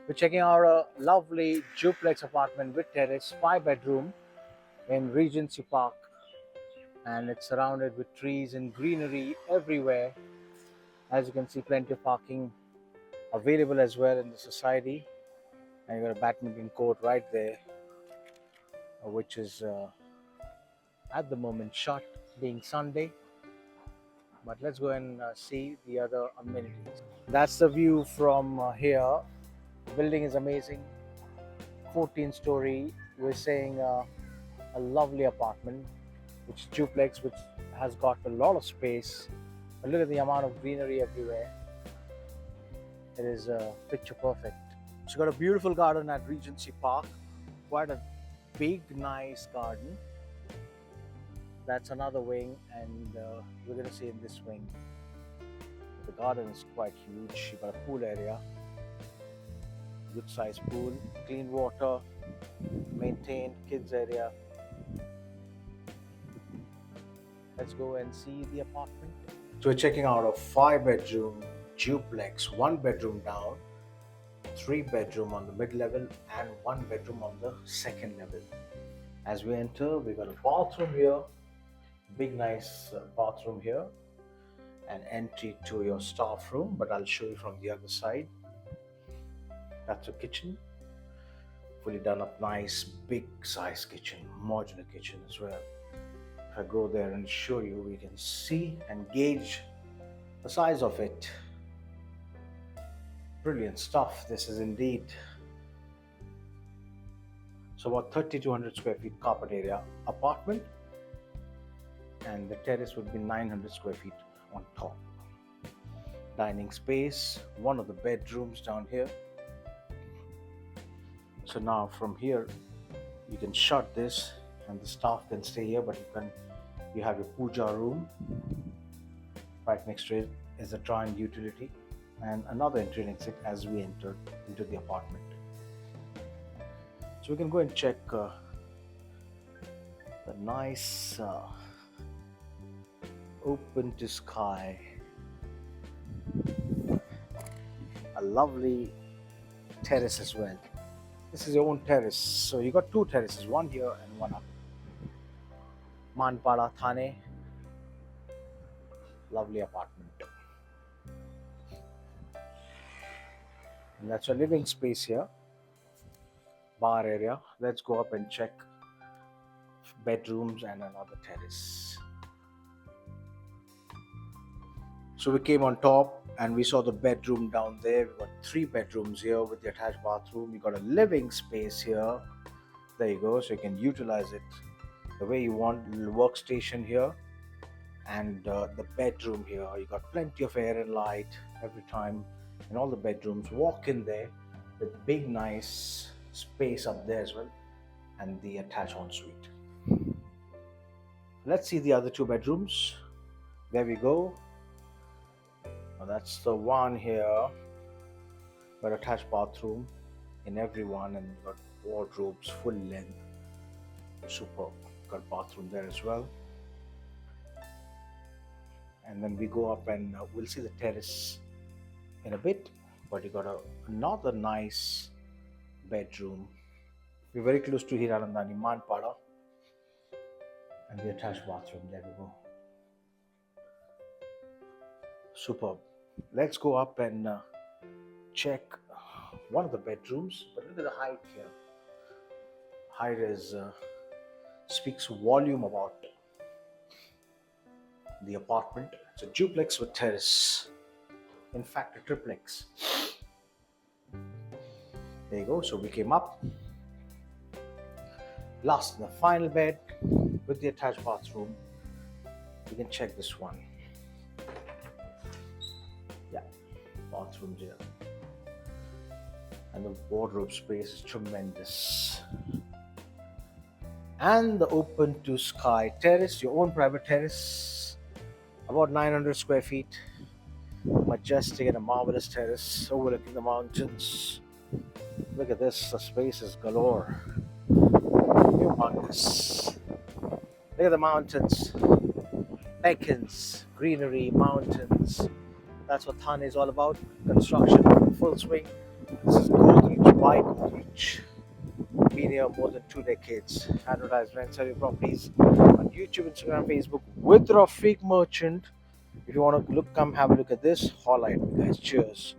We're checking out a lovely duplex apartment with terrace, 5 bedroom in Regency Park, and it's surrounded with trees and greenery everywhere. As you can see, plenty of parking available as well in the society, and you got a badminton court right there, which is at the moment shut, being Sunday. But let's go and see the other amenities. That's the view from here. The building is amazing, 14-story. We're saying a lovely apartment, which is duplex, which has got a lot of space. But look at the amount of greenery everywhere. It is picture perfect. So got a beautiful garden at Regency Park, quite a big, nice garden. That's another wing, and we're going to see in this wing. The garden is quite huge. You got a pool area, good sized pool, clean water, maintained kids area. Let's go and see the apartment. So we're checking out a 5 bedroom duplex, 1 bedroom down, 3 bedroom on the mid level, and 1 bedroom on the second level. As we enter, we got a bathroom here, big nice bathroom here, and entry to your staff room, but I'll show you from the other side. That's a kitchen, fully done up, nice big size kitchen, modular kitchen as well. If I go there and show you, we can see and gauge the size of it. Brilliant stuff. This is indeed. So about 3,200 square feet carpet area apartment, and the terrace would be 900 square feet on top. Dining space, one of the bedrooms down here. So now from here you can shut this and the staff can stay here, but you have your puja room. Right next to it is a drying utility and another entry and exit as we enter into the apartment. So we can go and check the nice open to sky, a lovely terrace as well. This is your own terrace, so you got two terraces, one here and one up. Manpada, Thane, lovely apartment. And that's your living space here, bar area. Let's go up and check bedrooms and another terrace. So we came on top and we saw the bedroom down there. We got 3 bedrooms here with the attached bathroom. You got a living space here. There you go. So you can utilize it the way you want. Little workstation here, and the bedroom here. You got plenty of air and light every time in all the bedrooms. Walk in there with big nice space up there as well, and the attached ensuite. Let's see the other 2 bedrooms. There we go. Now that's the one here. Got attached bathroom in every one, and got wardrobes full length. Superb. Got bathroom there as well. And then we go up and we'll see the terrace in a bit. But you got another nice bedroom. We're very close to Hiranandani, Manpada, and the attached bathroom. There we go. Superb. Let's go up and check one of the bedrooms. But look at the height here. Height is speaks volume about the apartment. It's a duplex with terrace. In fact, a triplex. There you go. So we came up. Last, the final bed with the attached bathroom. You can check this one. Yeah, bathroom here. And the wardrobe space is tremendous. And the open to sky terrace, your own private terrace, about 900 square feet. Majestic and a marvelous terrace overlooking the mountains. Look at this, the space is galore. Humongous. Look at the mountains, beacons, greenery, mountains. That's what Thane is all about. Construction, full swing. This is golden much. Been here more than 2 decades. Advertise, rent, sell your properties on YouTube, Instagram, Facebook with Rafiq Merchant. If you want to look, come have a look at this. Holla at me, guys. Cheers.